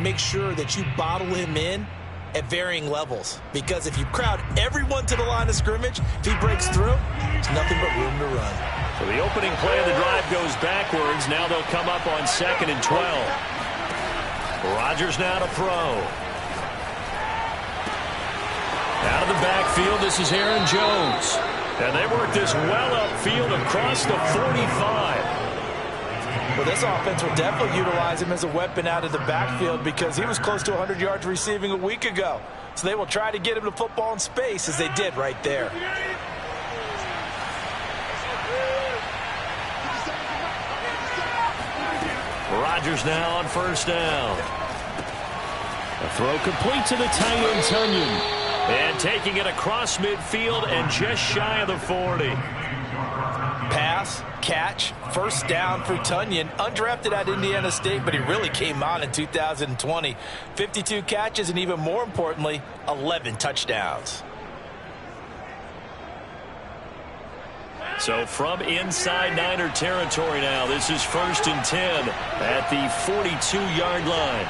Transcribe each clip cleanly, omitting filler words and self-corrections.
make sure that you bottle him in at varying levels. Because if you crowd everyone to the line of scrimmage, if he breaks through, there's nothing but room to run. So the opening play of the drive goes backwards. Now they'll come up on 2nd and 12. Rodgers now to throw. Out of the backfield, this is Aaron Jones. And they work this well upfield across the 45. Well, this offense will definitely utilize him as a weapon out of the backfield because he was close to 100 yards receiving a week ago. So they will try to get him the football in space as they did right there. Rodgers now on 1st down. A throw complete to the tight end, Tunyon. And taking it across midfield and just shy of the 40. Pass, catch, 1st down for Tunyon. Undrafted at Indiana State, but he really came on in 2020. 52 catches and even more importantly, 11 touchdowns. So from inside Niner territory now, this is 1st and 10 at the 42-yard line.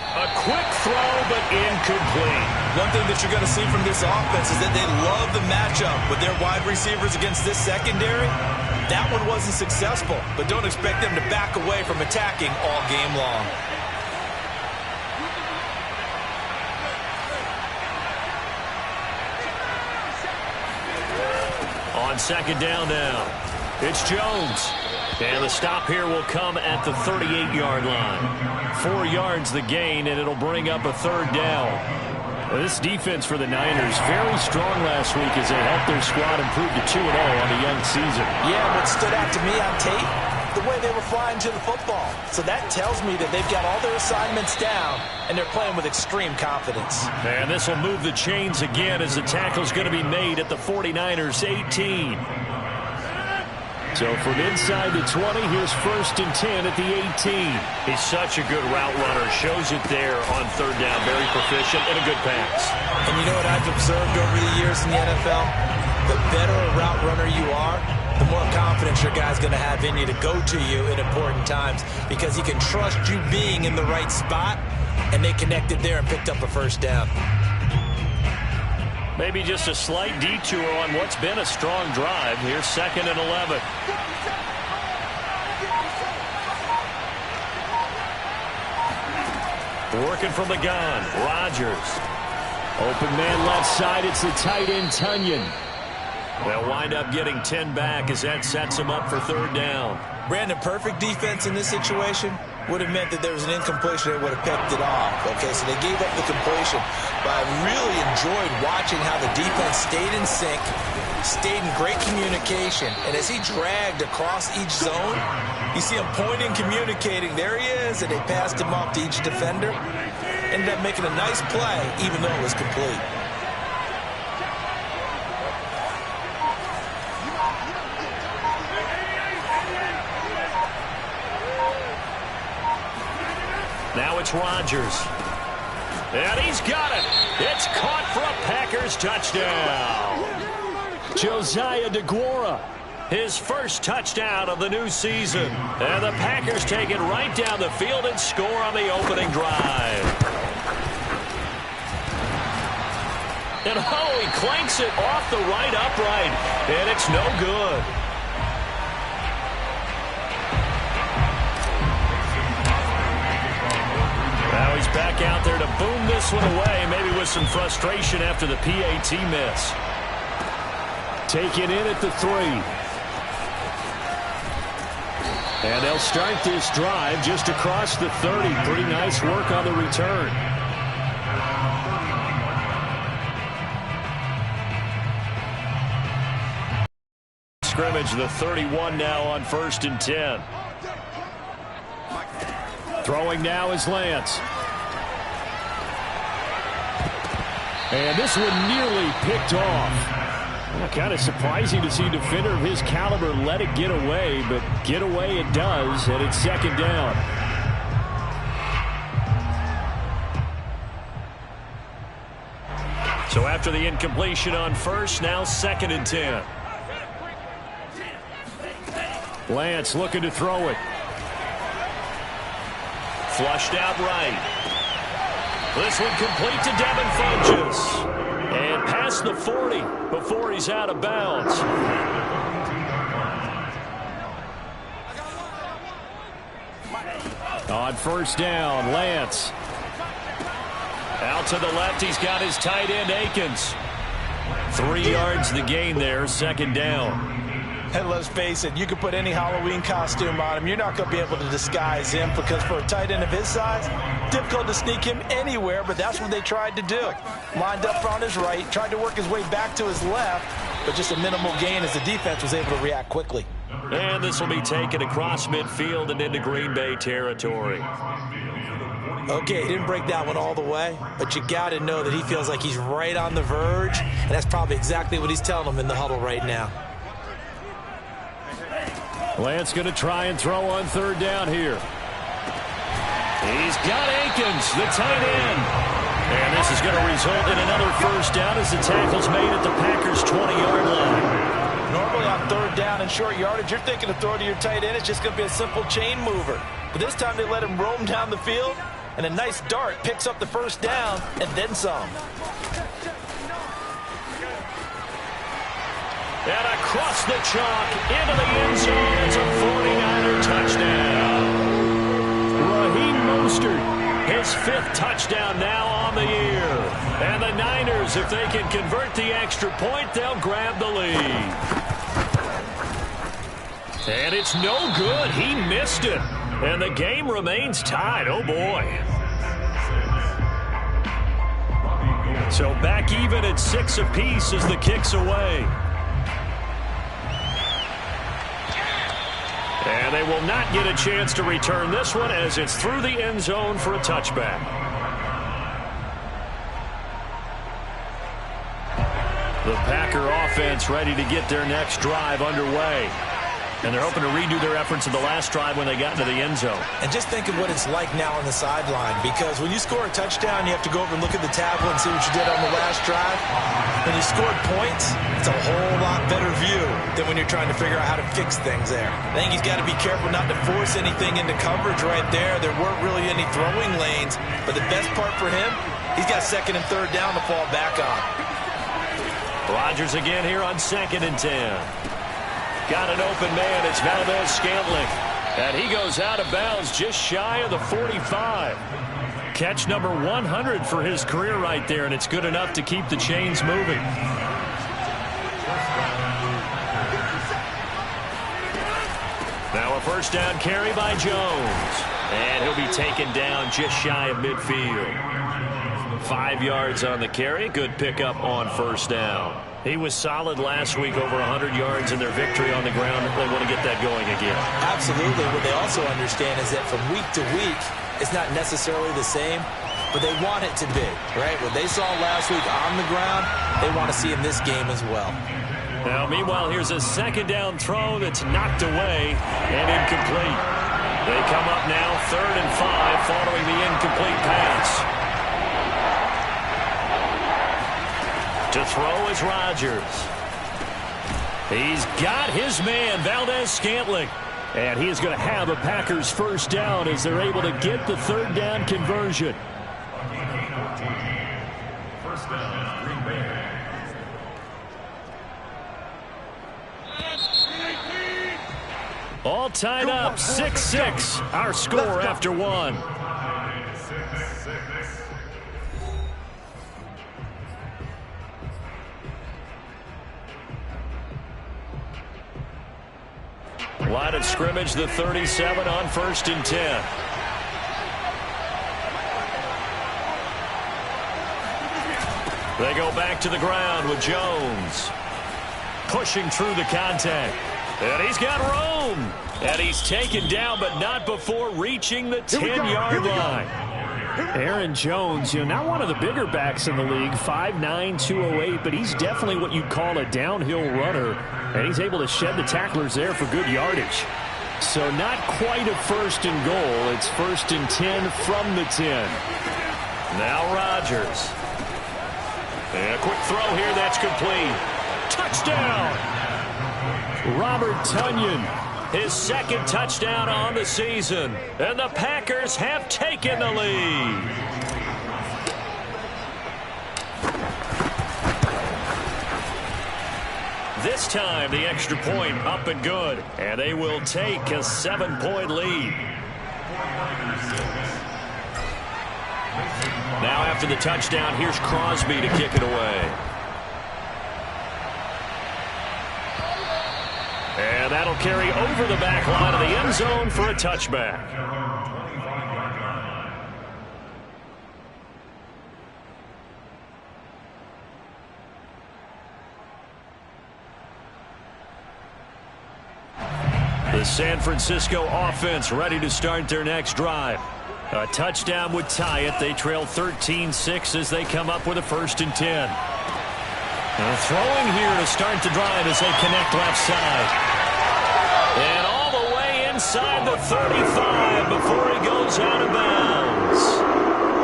A quick throw, but incomplete. One thing that you're going to see from this offense is that they love the matchup with their wide receivers against this secondary. That one wasn't successful, but don't expect them to back away from attacking all game long. On 2nd down now, it's Jones. And the stop here will come at the 38-yard line. 4 yards the gain, and it'll bring up a 3rd down. Well, this defense for the Niners, very strong last week as they helped their squad improve to 2-0 on a young season. Yeah, what stood out to me on tape, the way they were flying to the football. So that tells me that they've got all their assignments down, and they're playing with extreme confidence. And this will move the chains again as the tackle's going to be made at the 49ers 18. So from inside the 20, here's 1st and 10 at the 18. He's such a good route runner. Shows it there on 3rd down. Very proficient and a good pass. And you know what I've observed over the years in the NFL? The better a route runner you are, the more confidence your guy's going to have in you to go to you in important times because he can trust you being in the right spot, and they connected there and picked up a 1st down. Maybe just a slight detour on what's been a strong drive. Here's 2nd and 11. Working from the gun, Rodgers. Open man left side, it's the tight end, Tunyon. They'll wind up getting 10 back as that sets them up for 3rd down. Brandon, perfect defense in this situation would have meant that there was an incompletion. They would have picked it off. Okay, so they gave up the completion. But I really enjoyed watching how the defense stayed in sync, stayed in great communication. And as he dragged across each zone, you see him pointing, communicating. There he is, and they passed him off to each defender. Ended up making a nice play, even though it was complete. Now it's Rodgers. And he's got it. It's caught for a Packers touchdown. Josiah DeGuara, his 1st touchdown of the new season. And the Packers take it right down the field and score on the opening drive. And he clanks it off the right upright. And it's no good. Now he's back out there to boom this one away, maybe with some frustration after the PAT miss. Taken in at the 3. And they'll start this drive just across the 30. Pretty nice work on the return. Scrimmage, the 31 now on 1st and 10. Throwing now is Lance. And this one nearly picked off. Kind of surprising to see a defender of his caliber let it get away, but get away it does, and it's 2nd down. So after the incompletion on 1st, now 2nd and 10. Lance looking to throw it. Flushed out right. This one complete to Devin Funchess. And past the 40 before he's out of bounds. On first down, Lance. Out to the left, he's got his tight end, Akins. 3 yards the gain there, second down. And let's face it, you can put any Halloween costume on him. You're not going to be able to disguise him because for a tight end of his size, difficult to sneak him anywhere, but that's what they tried to do. Lined up on his right, tried to work his way back to his left, but just a minimal gain as the defense was able to react quickly. And this will be taken across midfield and into Green Bay territory. Okay, he didn't break that one all the way, but you got to know that he feels like he's right on the verge, and that's probably exactly what he's telling them in the huddle right now. Lance going to try and throw on third down here. He's got Akins, the tight end. And this is going to result in another first down as the tackle's made at the Packers' 20-yard line. Normally on third down and short yardage, you're thinking of throwing to your tight end. It's just going to be a simple chain mover. But this time they let him roam down the field, and a nice dart picks up the first down and then some. And across the chalk, into the end zone, it's a 49er touchdown. Raheem Mostert, his 5th touchdown now on the year. And the Niners, if they can convert the extra point, they'll grab the lead. And it's no good. He missed it. And the game remains tied. Oh, boy. So back even at 6 apiece as the kick's away. And they will not get a chance to return this one as it's through the end zone for a touchback. The Packer offense ready to get their next drive underway. And they're hoping to redo their efforts in the last drive when they got into the end zone. And just think of what it's like now on the sideline, because when you score a touchdown, you have to go over and look at the tablet and see what you did on the last drive. When you scored points, it's a whole lot better view than when you're trying to figure out how to fix things there. I think he's got to be careful not to force anything into coverage right there. There weren't really any throwing lanes, but the best part for him, he's got second and third down to fall back on. Rodgers again here on 2nd and 10. Got an open man. It's Valdez-Scantling. And he goes out of bounds just shy of the 45. Catch number 100 for his career right there, and it's good enough to keep the chains moving. Now a first down carry by Jones. And he'll be taken down just shy of midfield. 5 yards on the carry. Good pickup on first down. He was solid last week, over 100 yards in their victory on the ground. They want to get that going again. Absolutely. What they also understand is that from week to week, it's not necessarily the same, but they want it to be, right? What they saw last week on the ground, they want to see in this game as well. Now, meanwhile, here's a second down throw that's knocked away and incomplete. They come up now 3rd and 5 following the incomplete pass. To throw is Rodgers. He's got his man, Valdez-Scantling. And he is going to have a Packers first down as they're able to get the third down conversion. First down, Green Bay. All tied up, 6-6. Our score after one. Line of scrimmage, the 37 on 1st and 10. They go back to the ground with Jones. Pushing through the contact. And he's got room. And he's taken down, but not before reaching the 10-yard line. Aaron Jones, not one of the bigger backs in the league, 5'9", 208, but he's definitely what you'd call a downhill runner. And he's able to shed the tacklers there for good yardage. So not quite a 1st and goal. It's 1st and 10 from the 10. Now Rodgers. And a quick throw here, that's complete. Touchdown! Robert Tonyan his second touchdown on the season. And the Packers have taken the lead. This time, the extra point up and good. And they will take a 7-point lead. Now after the touchdown, here's Crosby to kick it away. And that'll carry over the back line of the end zone for a touchback. The San Francisco offense ready to start their next drive. A touchdown would tie it. They trail 13-6 as they come up with a 1st and 10. They're throwing here to start the drive as they connect left side. And all the way inside the 35 before he goes out of bounds.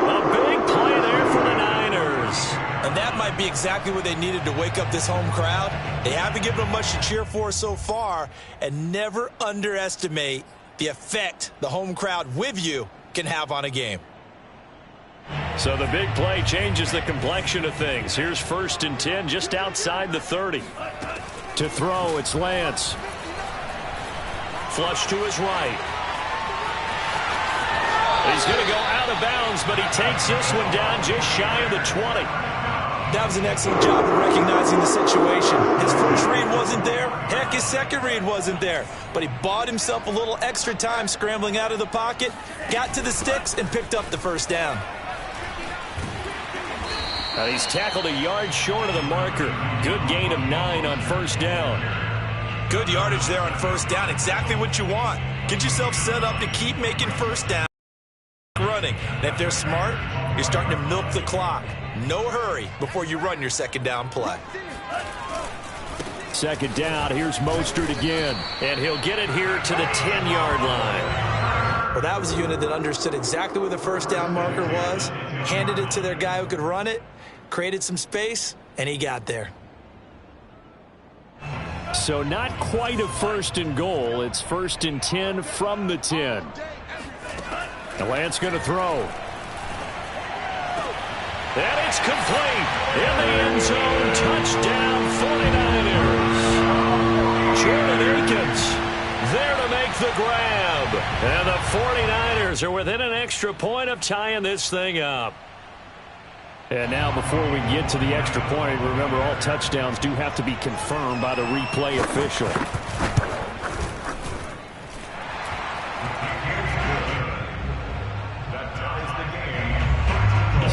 A big play there for the Niners. And that might be exactly what they needed to wake up this home crowd. They haven't given them much to cheer for so far. And never underestimate the effect the home crowd with you can have on a game. So the big play changes the complexion of things. Here's 1st and 10 just outside the 30. To throw, it's Lance. Flush to his right. He's going to go out of bounds, but he takes this one down just shy of the 20. That was an excellent job of recognizing the situation. His first read wasn't there. Heck, his second read wasn't there. But he bought himself a little extra time scrambling out of the pocket, got to the sticks, and picked up the 1st down. He's tackled a yard short of the marker. Good gain of 9 on 1st down. Good yardage there on 1st down. Exactly what you want. Get yourself set up to keep making 1st down running. And if they're smart, you're starting to milk the clock. No hurry before you run your 2nd down play. 2nd down, here's Mostert again. And he'll get it here to the 10-yard line. Well, that was a unit that understood exactly where the 1st down marker was, handed it to their guy who could run it, created some space, and he got there. So not quite a 1st and goal. It's 1st and 10 from the 10. And Lance going to throw. And it's complete. In the end zone, touchdown 49ers. Jordan Akins there to make the grab. And the 49ers are within an extra point of tying this thing up. And now before we get to the extra point, remember all touchdowns do have to be confirmed by the replay official.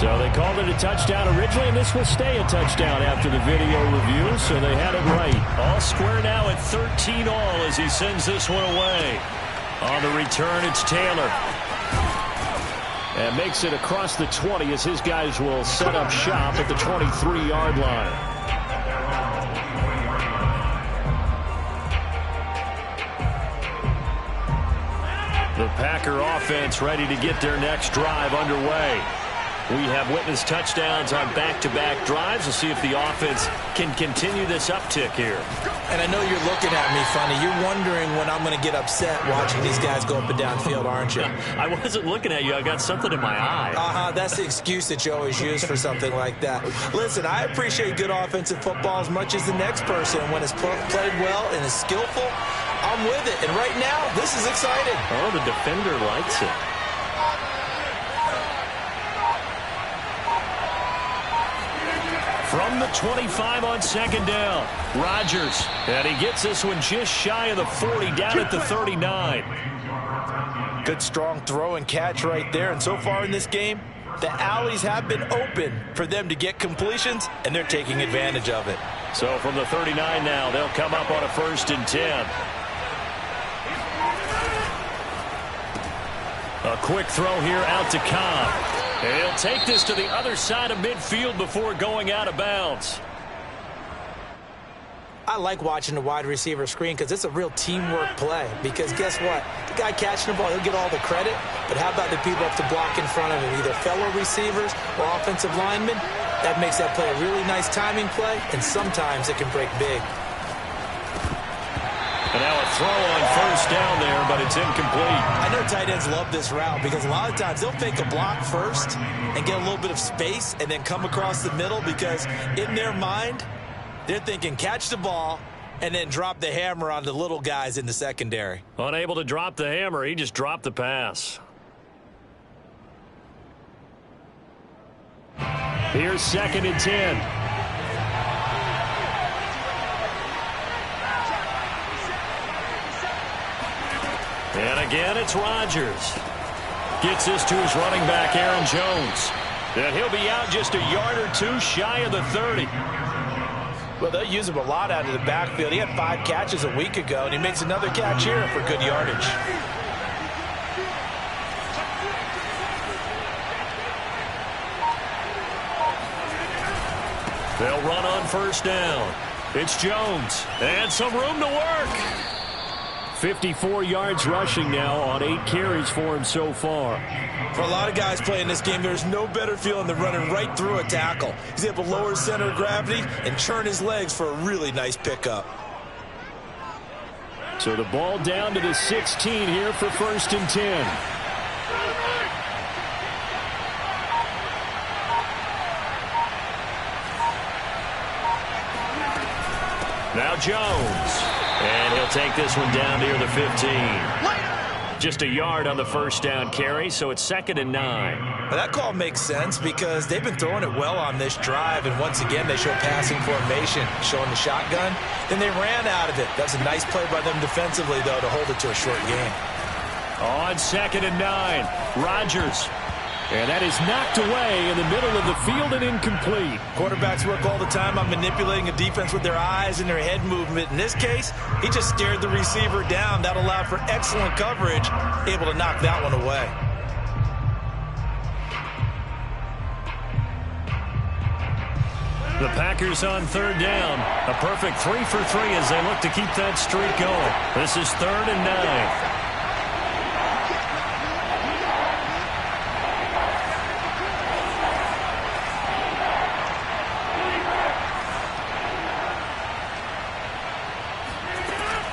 So they called it a touchdown originally, and this will stay a touchdown after the video review, so they had it right. All square now at 13 all as he sends this one away. On the return, it's Taylor. And makes it across the 20 as his guys will set up shop at the 23-yard line. The Packer offense ready to get their next drive underway. We have witnessed touchdowns on back-to-back drives. We'll see if the offense can continue this uptick here. And I know you're looking at me funny. You're wondering when I'm going to get upset watching these guys go up and down field, aren't you? I wasn't looking at you. I got something in my eye. That's the excuse that you always use for something like that. Listen, I appreciate good offensive football as much as the next person. When it's played well and is skillful, I'm with it. And right now, this is exciting. Oh, the defender likes it. From the 25 on 2nd down, Rodgers. And he gets this one just shy of the 40, down at the 39. Good strong throw and catch right there. And so far in this game, the alleys have been open for them to get completions, and they're taking advantage of it. So from the 39 now, they'll come up on a 1st and 10. A quick throw here out to Cobb. And he'll take this to the other side of midfield before going out of bounds. I like watching the wide receiver screen because it's a real teamwork play. Because guess what? The guy catching the ball, he'll get all the credit. But how about the people up to block in front of him, either fellow receivers or offensive linemen? That makes that play a really nice timing play, and sometimes it can break big. And now a throw on first down there, but it's incomplete. I know tight ends love this route because a lot of times they'll fake a block first and get a little bit of space and then come across the middle because in their mind, they're thinking catch the ball and then drop the hammer on the little guys in the secondary. Unable to drop the hammer, he just dropped the pass. Here's 2nd and 10. And again, it's Rodgers. Gets this to his running back, Aaron Jones. And he'll be out just a yard or two shy of the 30. Well, they'll use him a lot out of the backfield. He had 5 catches a week ago, and he makes another catch here for good yardage. They'll run on first down. It's Jones. And some room to work. 54 yards rushing now on 8 carries for him so far. For a lot of guys playing this game, there's no better feeling than running right through a tackle. He's able to lower his center of gravity and churn his legs for a really nice pickup. So the ball down to the 16 here for 1st and 10. Now Jones. And he'll take this one down near the 15. Just a yard on the first down carry, so it's 2nd and 9. Well, that call makes sense because they've been throwing it well on this drive, and once again they show passing formation, showing the shotgun. Then they ran out of it. That's a nice play by them defensively, though, to hold it to a short game. On 2nd and 9, Rodgers. And that is knocked away in the middle of the field and incomplete. Quarterbacks work all the time on manipulating a defense with their eyes and their head movement. In this case, he just stared the receiver down. That allowed for excellent coverage, able to knock that one away. The Packers on 3rd down. A perfect 3 for 3 as they look to keep that streak going. This is 3rd and 9.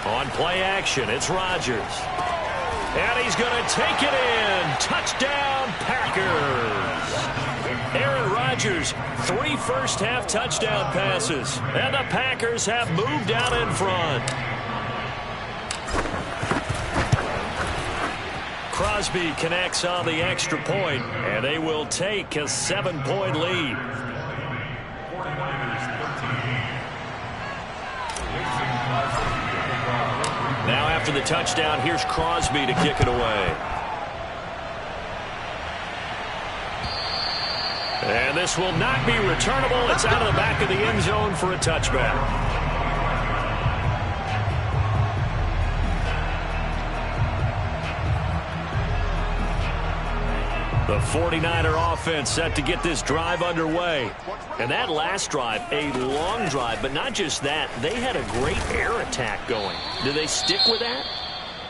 On play action, it's Rodgers. And he's going to take it in. Touchdown, Packers. Aaron Rodgers, 3 first-half touchdown passes. And the Packers have moved out in front. Crosby connects on the extra point, and they will take a 7-point lead. Now after the touchdown, here's Crosby to kick it away. And this will not be returnable. It's out of the back of the end zone for a touchback. The 49er offense set to get this drive underway. And that last drive, a long drive, but not just that. They had a great air attack going. Do they stick with that?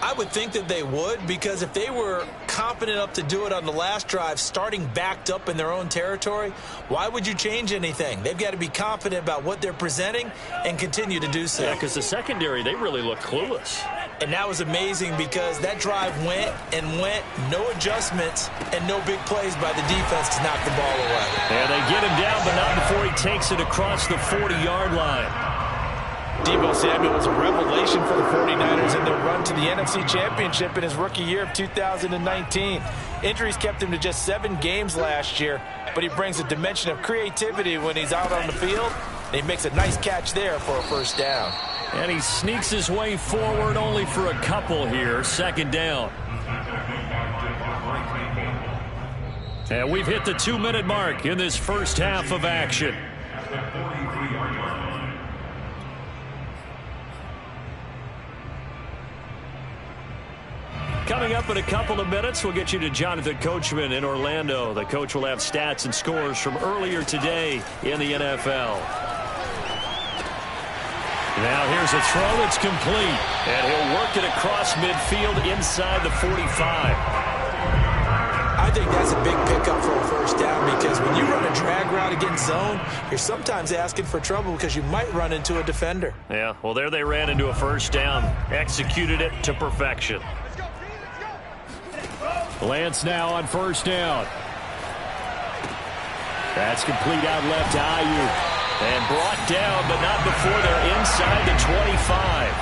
I would think that they would, because if they were confident enough to do it on the last drive, starting backed up in their own territory, why would you change anything? They've got to be confident about what they're presenting and continue to do so. Yeah, because the secondary, they really look clueless. And that was amazing because that drive went and went, no adjustments, and no big plays by the defense to knock the ball away. And they get him down, but not before he takes it across the 40-yard line. Deebo Samuel was a revelation for the 49ers in their run to the NFC Championship in his rookie year of 2019. Injuries kept him to just 7 games last year, but he brings a dimension of creativity when he's out on the field, and he makes a nice catch there for a first down. And he sneaks his way forward only for a couple here, 2nd down. And we've hit the 2-minute mark in this first half of action. Coming up in a couple of minutes, we'll get you to Jonathan Coachman in Orlando. The coach will have stats and scores from earlier today in the NFL. Now here's a throw that's complete, and he'll work it across midfield inside the 45. I think that's a big pickup for a first down because is when you run a drag route against zone, you're sometimes asking for trouble because you might run into a defender. Yeah, well, there they ran into a first down. Executed it to perfection. Lance now on first down. That's complete out left to Ayuk. And brought down, but not before they're inside the 25.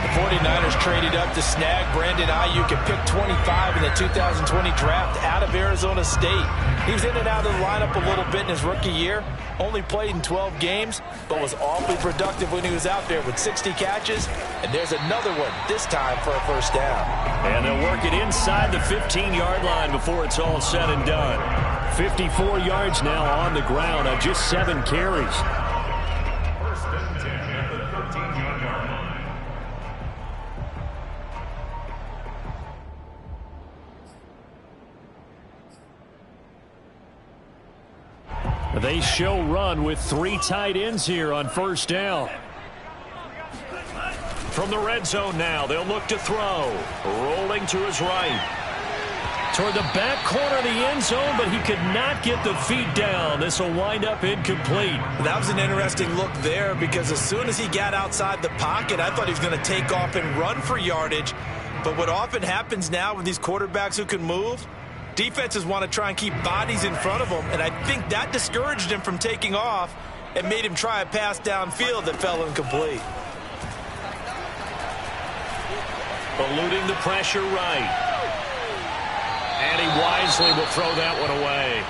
The 49ers traded up to snag Brandon Ayuk at pick 25 in the 2020 draft out of Arizona State. He was in and out of the lineup a little bit in his rookie year. Only played in 12 games, but was awfully productive when he was out there with 60 catches. And there's another one, this time for a first down. And they'll work it inside the 15-yard line before it's all said and done. 54 yards now on the ground on just 7 carries. They show run with 3 tight ends here on first down. From the red zone now, they'll look to throw. Rolling to his right. Toward the back corner of the end zone, but he could not get the feet down. This will wind up incomplete. That was an interesting look there because as soon as he got outside the pocket, I thought he was going to take off and run for yardage. But what often happens now with these quarterbacks who can move, defenses want to try and keep bodies in front of them, and I think that discouraged him from taking off and made him try a pass downfield that fell incomplete. Eluding the pressure right. And he wisely will throw that one away.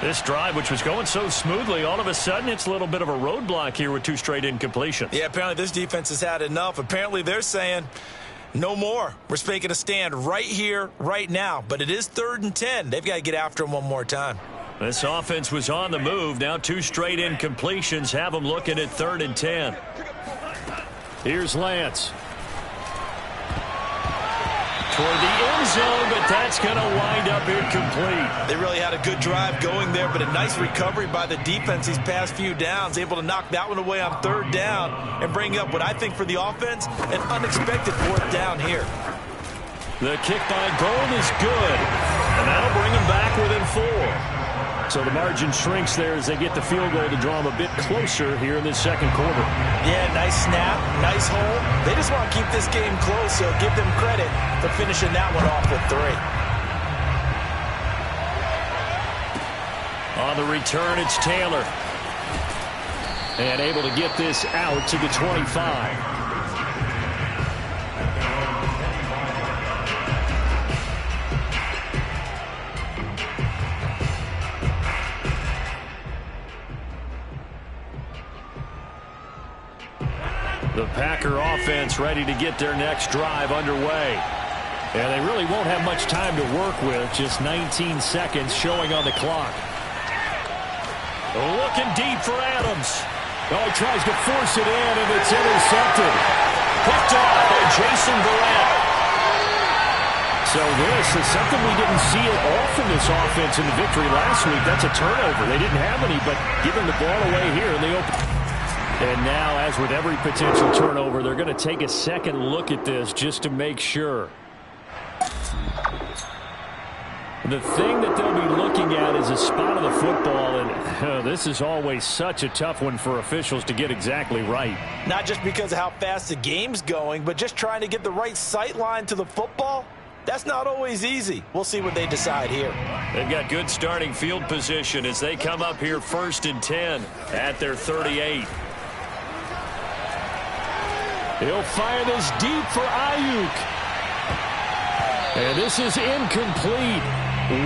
This drive, which was going so smoothly, all of a sudden it's a little bit of a roadblock here with 2 straight incompletions. Yeah, apparently this defense has had enough. Apparently they're saying, no more. We're making a stand right here, right now. But it is 3rd and 10. They've got to get after him one more time. This offense was on the move. Now 2 straight incompletions have them looking at 3rd and 10. Here's Lance. Toward the end zone, but that's going to wind up incomplete. They really had a good drive going there, but a nice recovery by the defense these past few downs, able to knock that one away on 3rd down and bring up what I think for the offense, an unexpected 4th down here. The kick by Gold is good, and that'll bring them back within 4. So the margin shrinks there as they get the field goal to draw them a bit closer here in this second quarter. Yeah, nice snap, nice hole. They just want to keep this game close, so give them credit for finishing that one off with 3. On the return, it's Taylor. And able to get this out to the 25. The Packer offense ready to get their next drive underway. And they really won't have much time to work with. Just 19 seconds showing on the clock. Looking deep for Adams. Oh, he tries to force it in, and it's intercepted. Picked off by Jason Barrett. So this is something we didn't see it often this offense in the victory last week. That's a turnover. They didn't have any, but giving the ball away here in the open. And now, as with every potential turnover, they're going to take a second look at this just to make sure. The thing that they'll be looking at is a spot of the football, and this is always such a tough one for officials to get exactly right. Not just because of how fast the game's going, but just trying to get the right sight line to the football. That's not always easy. We'll see what they decide here. They've got good starting field position as they come up here 1st and 10 at their 38. He'll fire this deep for Ayuk. And this is incomplete.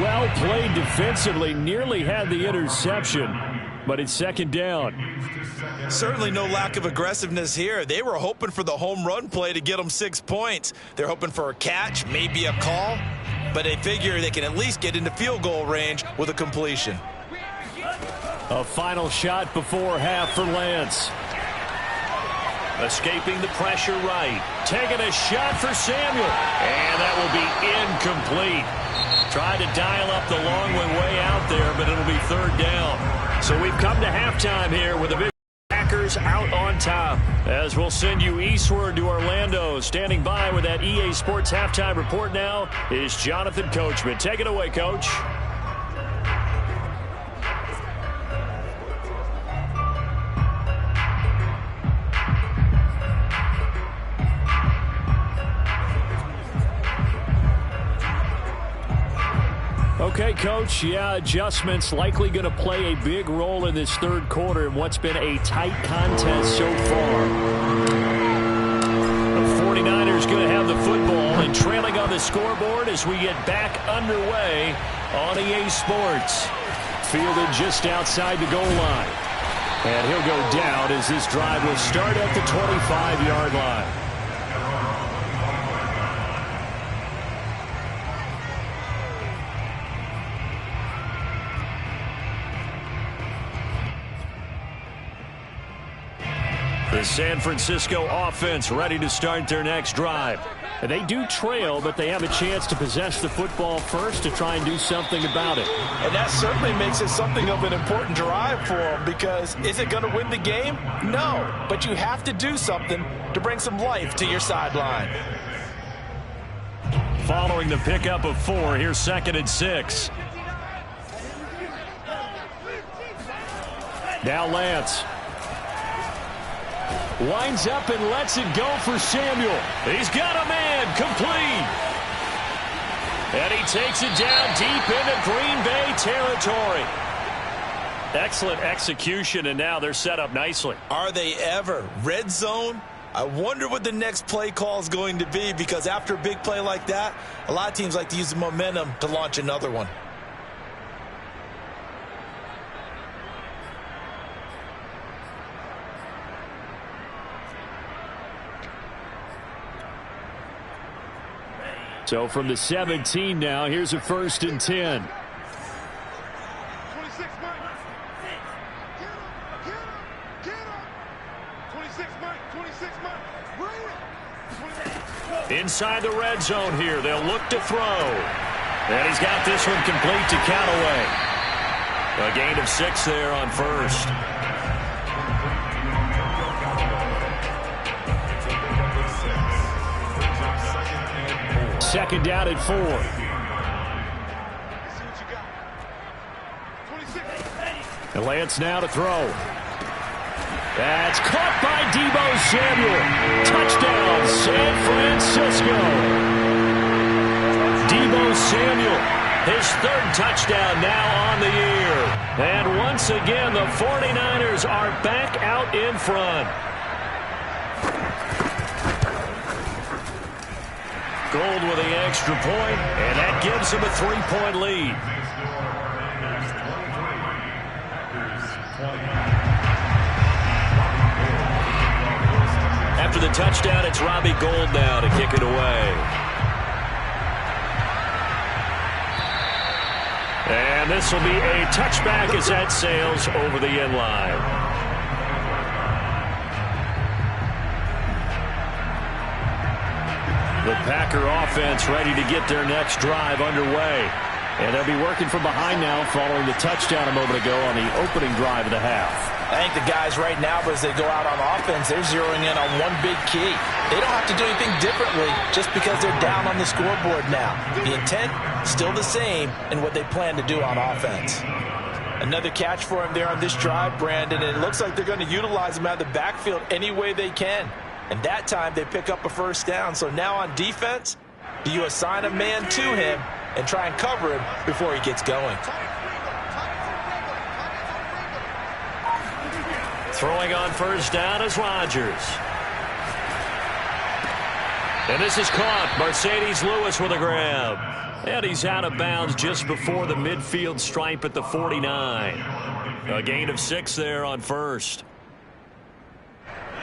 Well played defensively. Nearly had the interception, but it's 2nd down. Certainly no lack of aggressiveness here. They were hoping for the home run play to get them 6 points. They're hoping for a catch, maybe a call, but they figure they can at least get into field goal range with a completion. A final shot before half for Lance. Escaping the pressure right. Taking a shot for Samuel. And that will be incomplete. Tried to dial up the long way out there, but it'll be 3rd down. So we've come to halftime here with the Packers out on top. As we'll send you eastward to Orlando. Standing by with that EA Sports halftime report now is Jonathan Coachman. Take it away, Coach. Okay, Coach, yeah, adjustments likely going to play a big role in this third quarter in what's been a tight contest so far. The 49ers going to have the football and trailing on the scoreboard as we get back underway on EA Sports. Fielded just outside the goal line. And he'll go down as this drive will start at the 25-yard line. The San Francisco offense ready to start their next drive. And they do trail, but they have a chance to possess the football first to try and do something about it. And that certainly makes it something of an important drive for them, because is it going to win the game? No, but you have to do something to bring some life to your sideline. Following the pickup of 4, here's 2nd and 6. Now Lance. Winds up and lets it go for Samuel. He's got a man, complete. And he takes it down deep into Green Bay territory. Excellent execution, and now they're set up nicely. Are they ever? Red zone? I wonder what the next play call is going to be, because after a big play like that, a lot of teams like to use the momentum to launch another one. So from the 17 now, here's a 1st and 10. Inside the red zone here, they'll look to throw. And he's got this one complete to Callaway. A gain of 6 there on 1st. Second down at 4. And Lance now to throw. That's caught by Deebo Samuel. Touchdown, San Francisco. Deebo Samuel, his 3rd touchdown now on the year. And once again, the 49ers are back out in front. Gold with the extra point, and that gives him a 3-point lead. After the touchdown, it's Robbie Gould now to kick it away. And this will be a touchback as that sails over the end line. The Packer offense ready to get their next drive underway. And they'll be working from behind now following the touchdown a moment ago on the opening drive of the half. I think the guys right now, as they go out on offense, they're zeroing in on one big key. They don't have to do anything differently just because they're down on the scoreboard now. The intent, still the same in what they plan to do on offense. Another catch for him there on this drive, Brandon, and it looks like they're going to utilize him out of the backfield any way they can. And that time they pick up a 1st down. So now on defense, do you assign a man to him and try and cover him before he gets going? Throwing on 1st down is Rodgers. And this is caught. Mercedes Lewis with a grab. And he's out of bounds just before the midfield stripe at the 49. A gain of 6 there on 1st.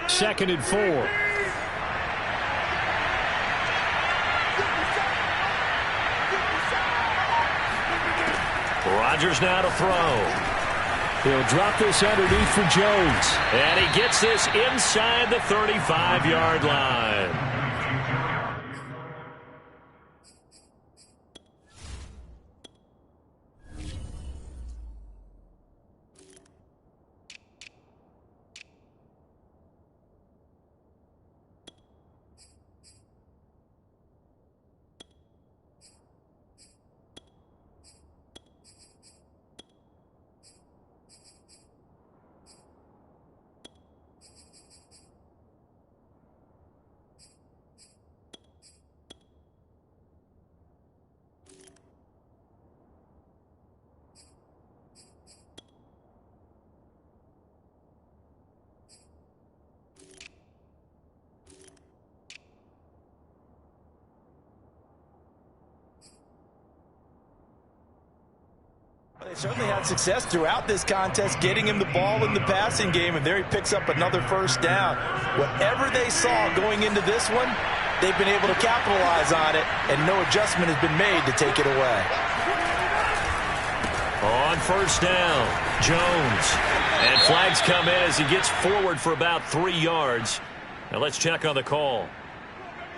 2nd and 4. Rodgers now to throw. He'll drop this underneath for Jones. And he gets this inside the 35-yard line. They certainly had success throughout this contest, getting him the ball in the passing game, and there he picks up another first down. Whatever they saw going into this one, they've been able to capitalize on it, and no adjustment has been made to take it away. On first down, Jones. And flags come in as he gets forward for about 3 yards. Now let's check on the call.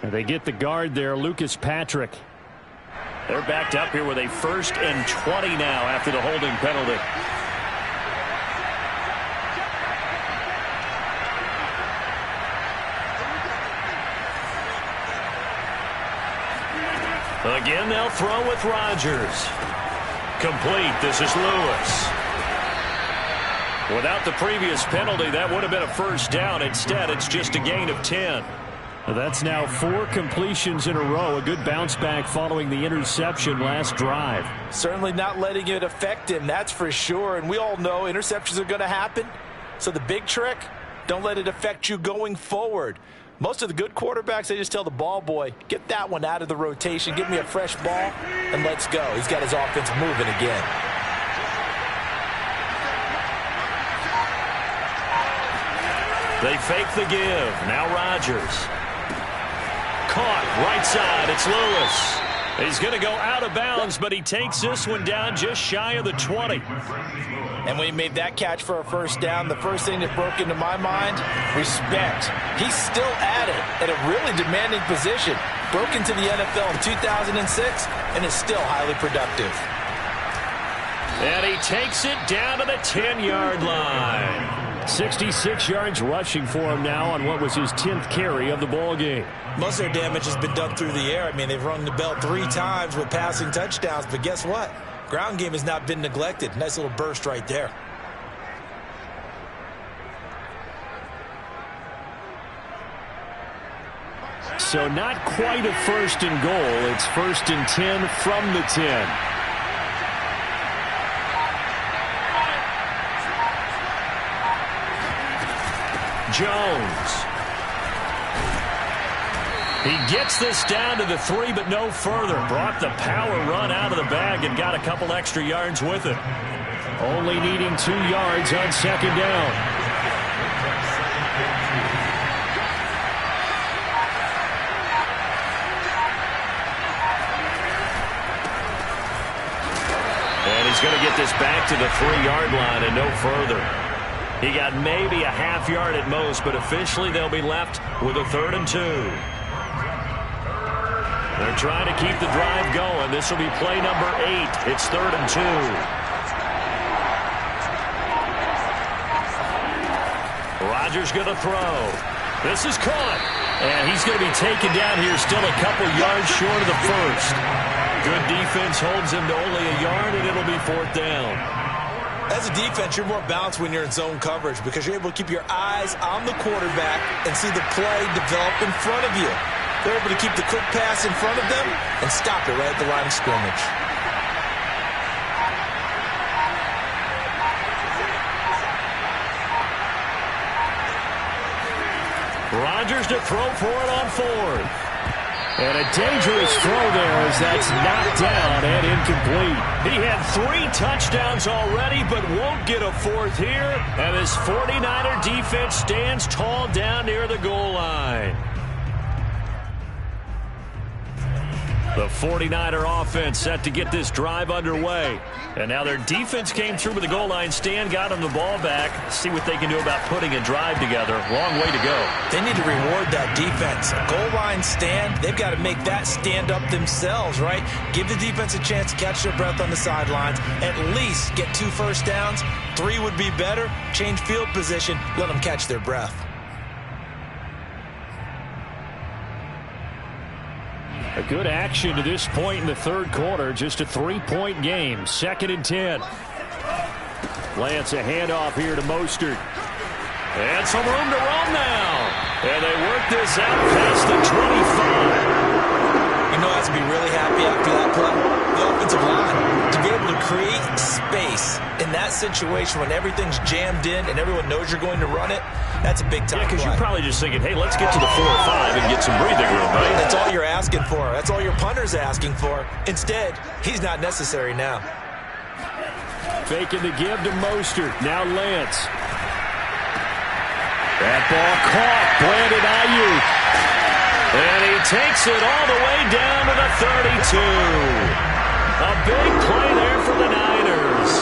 And they get the guard there, Lucas Patrick. They're backed up here with a 1st and 20 now after the holding penalty. Again, they'll throw with Rodgers. Complete. This is Lewis. Without the previous penalty, that would have been a first down. Instead, it's just a gain of 10. That's now 4 completions in a row. A good bounce back following the interception last drive. Certainly not letting it affect him, that's for sure. And we all know interceptions are going to happen. So the big trick, don't let it affect you going forward. Most of the good quarterbacks, they just tell the ball boy, get that one out of the rotation, give me a fresh ball, and let's go. He's got his offense moving again. They fake the give. Now Rodgers. Caught right side. It's Lewis. He's going to go out of bounds, but he takes this one down just shy of the 20. And when he made that catch for a first down, the first thing that broke into my mind, respect. He's still at it at a really demanding position. Broke into the NFL in 2006 and is still highly productive. And he takes it down to the 10-yard line. 66 yards rushing for him now on what was his 10th carry of the ball game. Most of their damage has been done through the air. I mean, they've rung the bell 3 times with passing touchdowns, but guess what? Ground game has not been neglected. Nice little burst right there. So not quite a 1st and goal. It's 1st and 10 from the 10. Jones. He gets this down to the 3, but no further. Brought the power run out of the bag and got a couple extra yards with it. Only needing 2 yards on 2nd down. And he's going to get this back to the 3-yard line and no further. He got maybe a half yard at most, but officially they'll be left with a 3rd and 2. They're trying to keep the drive going. This will be play number 8. It's 3rd and 2. Rodgers going to throw. This is caught. And he's going to be taken down here, still a couple yards short of the 1st. Good defense holds him to only a yard, and it'll be 4th down. As a defense, you're more balanced when you're in zone coverage because you're able to keep your eyes on the quarterback and see the play develop in front of you. They're able to keep the quick pass in front of them and stop it right at the line of scrimmage. Rodgers to throw for it on 4th. And a dangerous throw there as that's knocked down and incomplete. He had 3 touchdowns already, but won't get a 4th here. And his 49er defense stands tall down near the goal line. The 49er offense set to get this drive underway. And now their defense came through with the goal line stand, got them the ball back. See what they can do about putting a drive together. Long way to go. They need to reward that defense. A goal line stand, they've got to make that stand up themselves, right? Give the defense a chance to catch their breath on the sidelines. At least get 2 first downs. 3 would be better. Change field position. Let them catch their breath. A good action to this point in the 3rd quarter. Just a 3-point game. 2nd and 10. Lance, a handoff here to Mostert. And some room to roam now. And they work this out past the 25. You know, I have to be really happy after that play. The offensive line, to be able to create space in that situation when everything's jammed in and everyone knows you're going to run it, that's a big-time play. Yeah, because you're probably just thinking, hey, let's get to the 4 or 5 and get some breathing room, right? That's all you're asking for. That's all your punter's asking for. Instead, he's not necessary now. Faking the give to Mostert. Now Lance. That ball caught. Brandon Ayuk. And he takes it all the way down to the 32. A big play there for the Niners.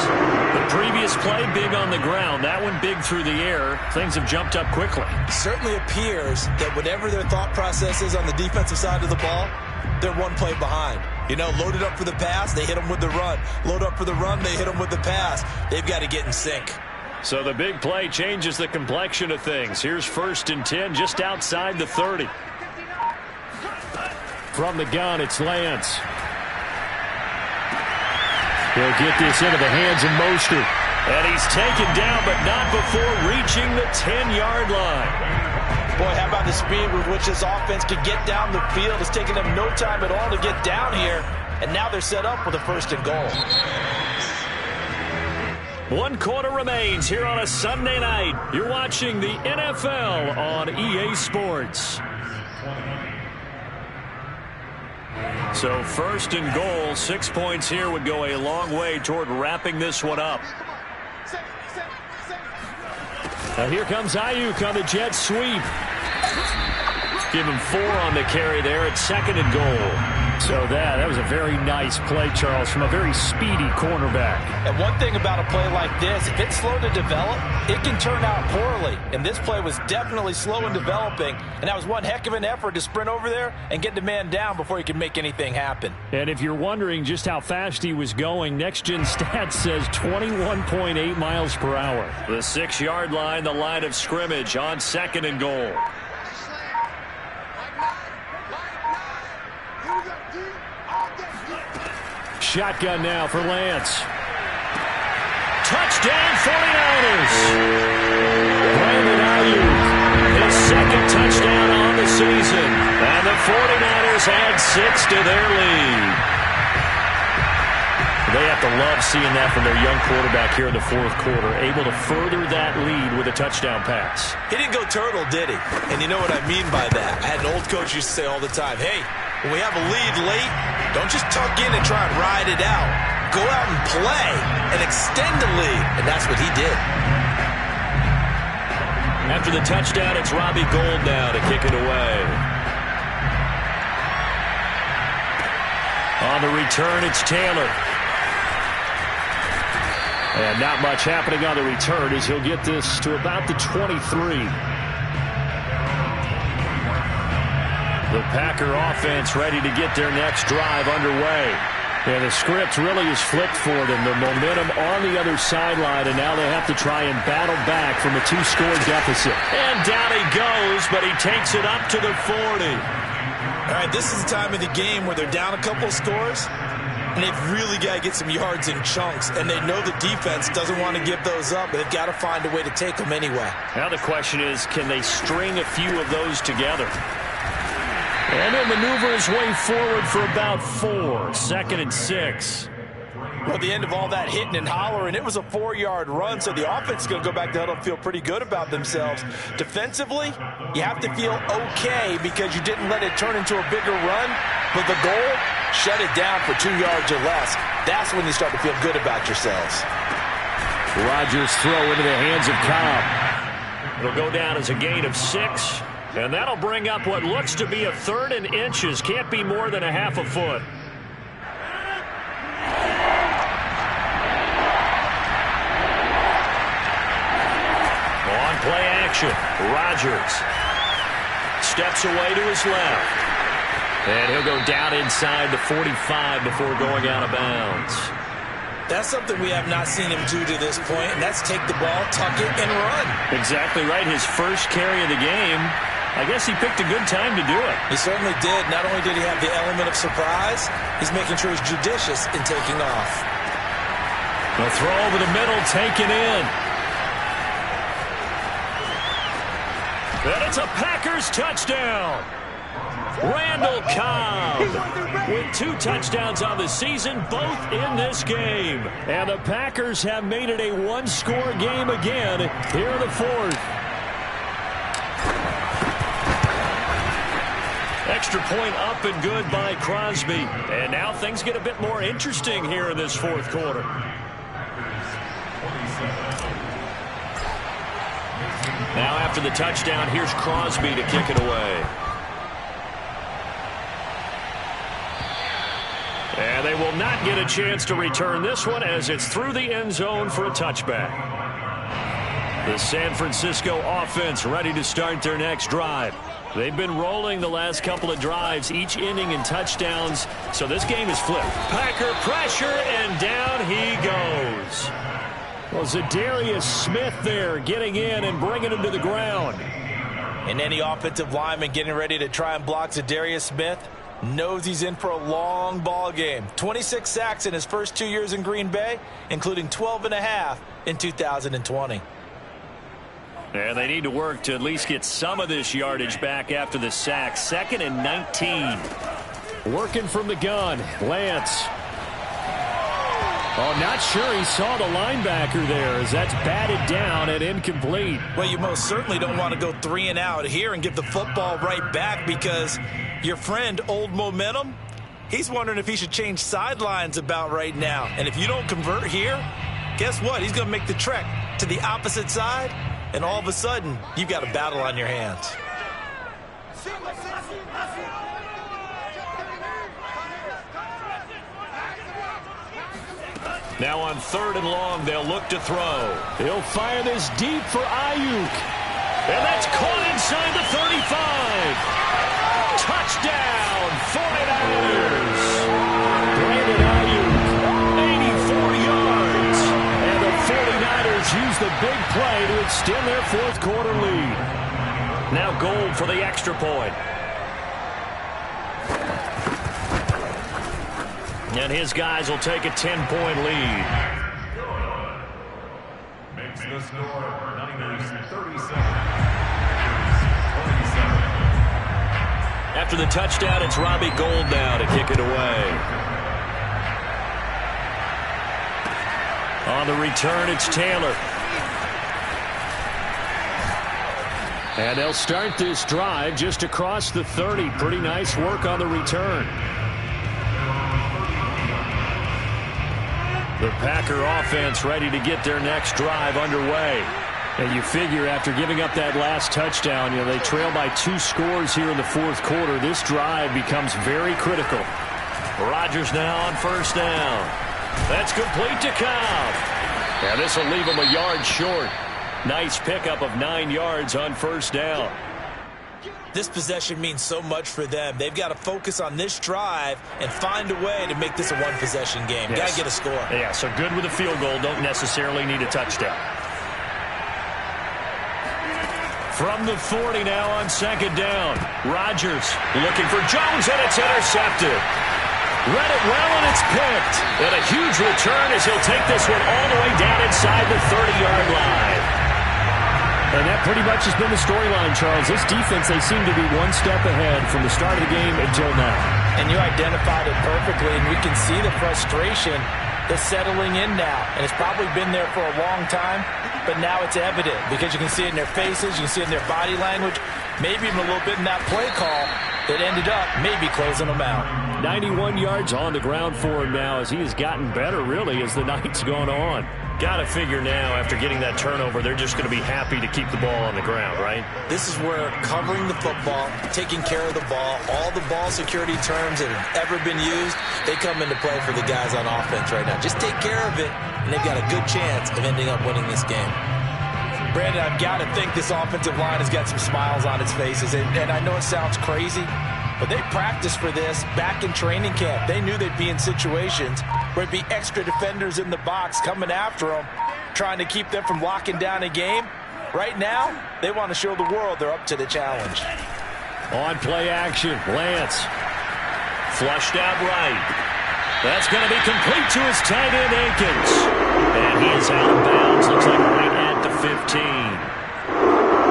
The previous play big on the ground. That one big through the air. Things have jumped up quickly. It certainly appears that whatever their thought process is on the defensive side of the ball, they're one play behind. You know, loaded up for the pass, they hit them with the run. Load up for the run, they hit them with the pass. They've got to get in sync. So the big play changes the complexion of things. Here's 1st and 10 just outside the 30. From the gun, it's Lance. He'll get this into the hands of Mostert. And he's taken down, but not before reaching the 10-yard line. Boy, how about the speed with which this offense could get down the field? It's taken them no time at all to get down here. And now they're set up with a 1st and goal. 1 quarter remains here on a Sunday night. You're watching the NFL on EA Sports. So 1st and goal, 6 points here would go a long way toward wrapping this one up. Now here comes Ayuk on the jet sweep. Give him 4 on the carry there at 2nd and goal. So that was a very nice play, Charles, from a very speedy cornerback. And one thing about a play like this, if it's slow to develop, it can turn out poorly. And this play was definitely slow in developing. And that was one heck of an effort to sprint over there and get the man down before he could make anything happen. And if you're wondering just how fast he was going, Next Gen Stats says 21.8 miles per hour. The 6-yard line, the line of scrimmage on 2nd and goal. Shotgun now for Lance. Touchdown 49ers. Brandon Ayuk, his 2nd touchdown on the season. And the 49ers add 6 to their lead. They have to love seeing that from their young quarterback here in the 4th quarter, able to further that lead with a touchdown pass. He didn't go turtle, did he? And you know what I mean by that. I had an old coach used to say all the time, hey, when we have a lead late, don't just tuck in and try and ride it out. Go out and play and extend the lead. And that's what he did. After the touchdown, it's Robbie Gould now to kick it away. On the return, it's Taylor. And not much happening on the return as he'll get this to about the 23. The Packer offense ready to get their next drive underway. And the script really is flipped for them. The momentum on the other sideline, and now they have to try and battle back from a 2-score deficit. And down he goes, but he takes it up to the 40. All right, this is the time of the game where they're down a couple scores, and they've really got to get some yards in chunks, and they know the defense doesn't want to give those up, but they've got to find a way to take them anyway. Now the question is, can they string a few of those together? And he'll maneuver his way forward for about 4. 2nd and 6. Well, at the end of all that hitting and hollering, it was a 4-yard run, so the offense is going to go back to huddle and feel pretty good about themselves. Defensively, you have to feel okay because you didn't let it turn into a bigger run, but the goal, shut it down for 2 yards or less. That's when you start to feel good about yourselves. Rodgers throw into the hands of Cobb. It'll go down as a gain of 6. And that'll bring up what looks to be a 3rd and inches. Can't be more than a half a foot. On play action, Rodgers steps away to his left. And he'll go down inside the 45 before going out of bounds. That's something we have not seen him do to this point, and that's take the ball, tuck it, and run. Exactly right. His first carry of the game. I guess he picked a good time to do it. He certainly did. Not only did he have the element of surprise, he's making sure he's judicious in taking off. The throw over the middle, taken in. And it's a Packers touchdown. Randall Cobb with 2 touchdowns on the season, both in this game. And the Packers have made it a 1-score game again here in the 4th. Extra point up and good by Crosby. And now things get a bit more interesting here in this 4th quarter. Now after the touchdown, here's Crosby to kick it away. And they will not get a chance to return this one as it's through the end zone for a touchback. The San Francisco offense ready to start their next drive. They've been rolling the last couple of drives, each ending in touchdowns, so this game is flipped. Packer pressure, and down he goes. Well, Zadarius Smith there getting in and bringing him to the ground. And any offensive lineman getting ready to try and block Zadarius Smith knows he's in for a long ball game. 26 sacks in his first 2 years in Green Bay, including 12.5 in 2020. And they need to work to at least get some of this yardage back after the sack. 2nd and 19. Working from the gun, Lance. Oh, not sure he saw the linebacker there as that's batted down and incomplete. Well, you most certainly don't want to go 3 and out here and give the football right back because your friend, Old Momentum, he's wondering if he should change sidelines about right now. And if you don't convert here, guess what? He's going to make the trek to the opposite side, and all of a sudden, you've got a battle on your hands. Now on 3rd and long, they'll look to throw. He'll fire this deep for Ayuk. And that's caught inside the 35. Touchdown, 49ers. Brandon Ayuk, 84 yards. And the 49ers use the big play to extend their 4th quarter lead. Now Gold for the extra point. And his guys will take a 10-point lead. Makes the score Niners 37. After the touchdown, it's Robbie Gould now to kick it away. On the return, it's Taylor. And they'll start this drive just across the 30. Pretty nice work on the return. The Packer offense ready to get their next drive underway. And you figure after giving up that last touchdown, they trail by 2 scores here in the 4th quarter. This drive becomes very critical. Rodgers now on 1st down. That's complete to Cobb. And this will leave him a yard short. Nice pickup of 9 yards on 1st down. This possession means so much for them. They've got to focus on this drive and find a way to make this a one-possession game. Yes. Got to get a score. Yeah, so good with a field goal. Don't necessarily need a touchdown. From the 40 now on 2nd down. Rodgers looking for Jones, and it's intercepted. Read it well, and it's picked. And a huge return as he'll take this one all the way down inside the 30-yard line. And that pretty much has been the storyline, Charles. This defense, they seem to be one step ahead from the start of the game until now. And you identified it perfectly, and we can see the frustration that's settling in now. And it's probably been there for a long time, but now it's evident because you can see it in their faces, you can see it in their body language, maybe even a little bit in that play call that ended up maybe closing them out. 91 yards on the ground for him now as he has gotten better, really, as the night's gone on. Got to figure now, after getting that turnover, they're just going to be happy to keep the ball on the ground, right? This is where covering the football, taking care of the ball, all the ball security terms that have ever been used, they come into play for the guys on offense right now. Just take care of it, and they've got a good chance of ending up winning this game. Brandon, I've got to think this offensive line has got some smiles on its faces, and I know it sounds crazy, but they practiced for this back in training camp. They knew they'd be in situations where it'd be extra defenders in the box coming after them, trying to keep them from locking down a game. Right now, they want to show the world they're up to the challenge. On play action, Lance. Flushed out right. That's going to be complete to his tight end, Akins. And he is out of bounds. Looks like right at the 15.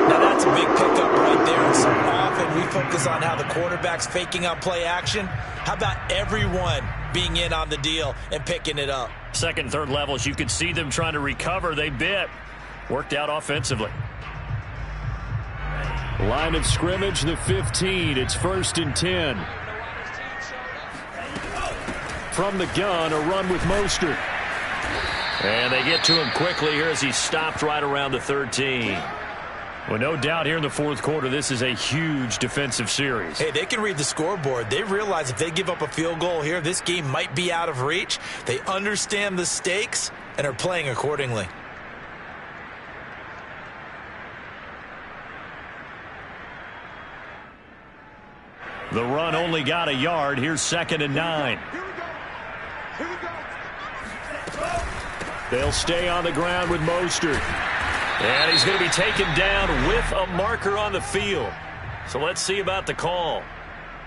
Now that's a big pickup right there. And so often we focus on how the quarterback's faking out play action. How about everyone being in on the deal and picking it up? 2nd, 3rd levels, you could see them trying to recover. They bit. Worked out offensively. Line of scrimmage, the 15. It's 1st and 10. From the gun, a run with Mostert. And they get to him quickly here as he stopped right around the 13. Well, no doubt here in the fourth quarter, this is a huge defensive series. Hey, they can read the scoreboard. They realize if they give up a field goal here, this game might be out of reach. They understand the stakes and are playing accordingly. The run only got a yard. Here's 2nd and 9. They'll stay on the ground with Mostert. And he's going to be taken down with a marker on the field. So let's see about the call.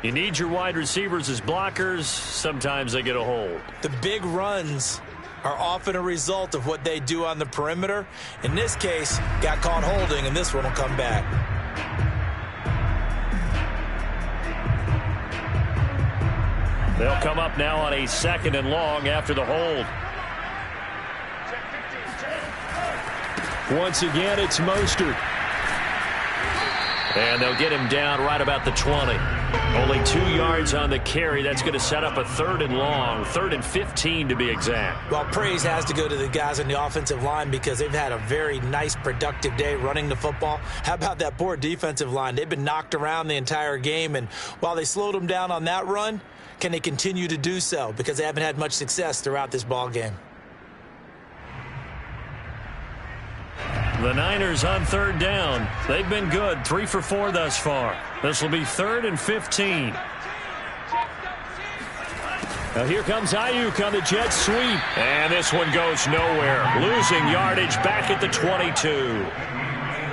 You need your wide receivers as blockers. Sometimes they get a hold. The big runs are often a result of what they do on the perimeter. In this case, got caught holding, and this one will come back. They'll come up now on a 2nd and long after the hold. Once again, it's Mostert. And they'll get him down right about the 20. Only 2 yards on the carry. That's going to set up a 3rd and long, 3rd and 15 to be exact. Well, praise has to go to the guys on the offensive line because they've had a very nice, productive day running the football. How about that poor defensive line? They've been knocked around the entire game, and while they slowed them down on that run, can they continue to do so? Because they haven't had much success throughout this ball game. The Niners on 3rd down. They've been good, 3 for 4 thus far. This will be 3rd and 15. Now here comes Ayuk on the jet sweep. And this one goes nowhere. Losing yardage back at the 22.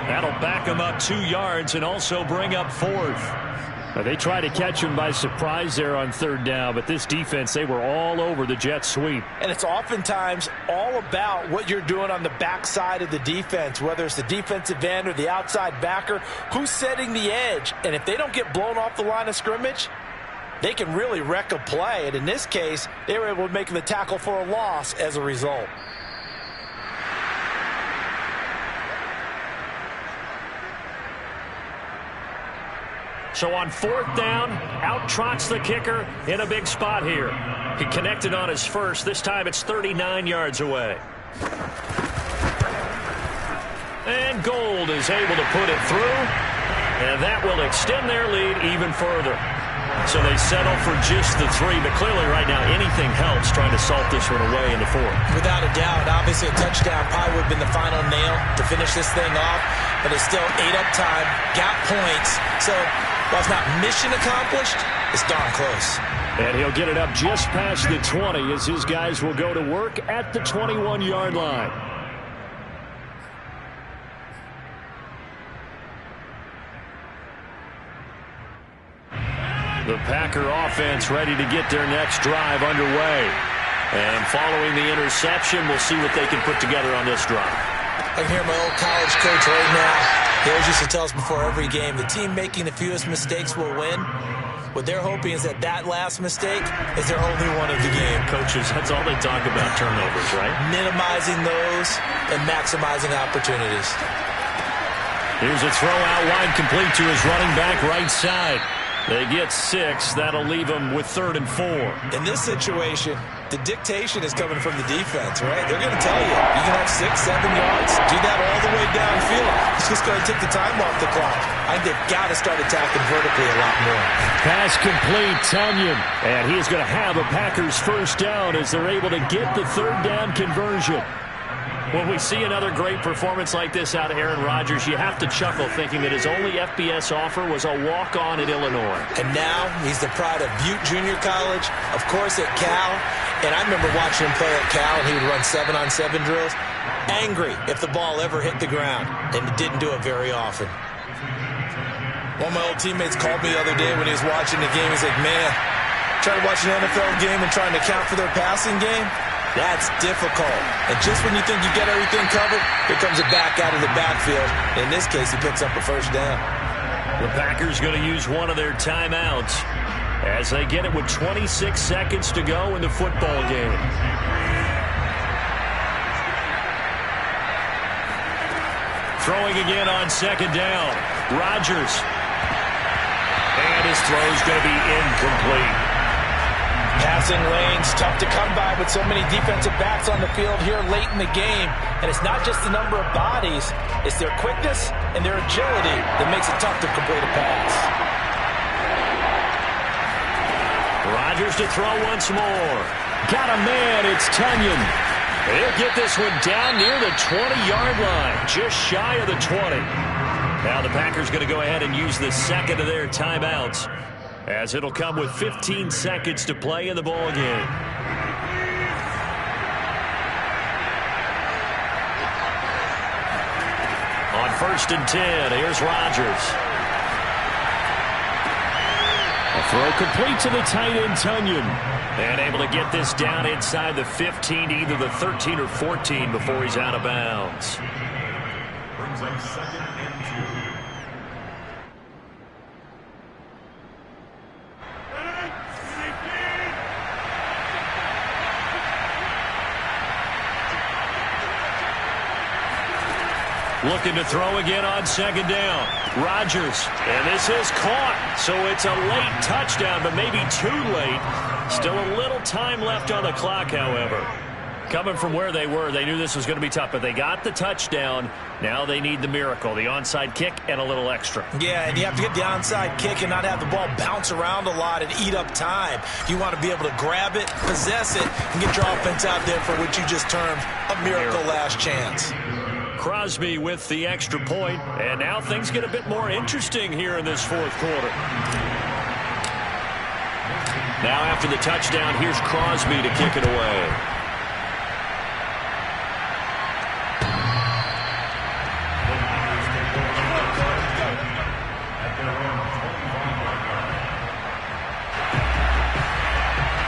That'll back him up 2 yards and also bring up 4th. Now they try to catch him by surprise there on 3rd down, but this defense, they were all over the jet sweep. And it's oftentimes all about what you're doing on the backside of the defense, whether it's the defensive end or the outside backer, who's setting the edge. And if they don't get blown off the line of scrimmage, they can really wreck a play. And in this case, they were able to make the tackle for a loss as a result. So on 4th down, out trots the kicker in a big spot here. He connected on his first. This time it's 39 yards away. And Gold is able to put it through. And that will extend their lead even further. So they settle for just the 3. But clearly right now anything helps trying to salt this one away in the 4th. Without a doubt, obviously a touchdown probably would have been the final nail to finish this thing off. But it's still ate up time, got points. So while it's not mission accomplished, it's darn close. And he'll get it up just past the 20 as his guys will go to work at the 21-yard line. The Packer offense ready to get their next drive underway. And following the interception, we'll see what they can put together on this drive. I can hear my old college coach right now. He always used to tell us before every game, the team making the fewest mistakes will win. What they're hoping is that that last mistake is their only one of the game. Coaches, that's all they talk about, turnovers, right? Minimizing those and maximizing opportunities. Here's a throw out wide complete to his running back right side. They get 6. That'll leave them with 3rd and 4. In this situation, the dictation is coming from the defense, right? They're going to tell you, you can have 6, 7 yards, do that all the way downfield. It's just going to take the time off the clock. I think they've got to start attacking vertically a lot more. Pass complete, Tunyon. And he's going to have a Packers first down as they're able to get the 3rd down conversion. When we see another great performance like this out of Aaron Rodgers, you have to chuckle thinking that his only FBS offer was a walk-on at Illinois. And now he's the pride of Butte Junior College, of course at Cal. And I remember watching him play at Cal, and he would run 7-on-7 drills. Angry if the ball ever hit the ground, and he didn't do it very often. One of my old teammates called me the other day when he was watching the game. He's like, man, trying to watch an NFL game and trying to account for their passing game? That's difficult. And just when you think you get everything covered, here comes a back out of the backfield. In this case, he picks up a first down. The Packers going to use one of their timeouts as they get it with 26 seconds to go in the football game. Throwing again on 2nd down. Rodgers. And his throw is going to be incomplete. Passing lanes, tough to come by with so many defensive backs on the field here late in the game. And it's not just the number of bodies, it's their quickness and their agility that makes it tough to complete a pass. Rodgers to throw once more. Got a man, it's Tunyon. He'll get this one down near the 20-yard line, just shy of the 20. Now the Packers going to go ahead and use the second of their timeouts, as it'll come with 15 seconds to play in the ball game. On 1st and 10, here's Rodgers. A throw complete to the tight end, Tunyon. And able to get this down inside the 15 to either the 13 or 14 before he's out of bounds. Brings up 2nd and 2. Looking to throw again on 2nd down. Rodgers, and this is caught, so it's a late touchdown, but maybe too late. Still a little time left on the clock, however. Coming from where they were, they knew this was going to be tough, but they got the touchdown. Now they need the miracle, the onside kick and a little extra. Yeah, and you have to get the onside kick and not have the ball bounce around a lot and eat up time. You want to be able to grab it, possess it, and get your offense out there for what you just termed a miracle last chance. Crosby with the extra point, and now things get a bit more interesting here in this 4th quarter. Now after the touchdown, here's Crosby to kick it away.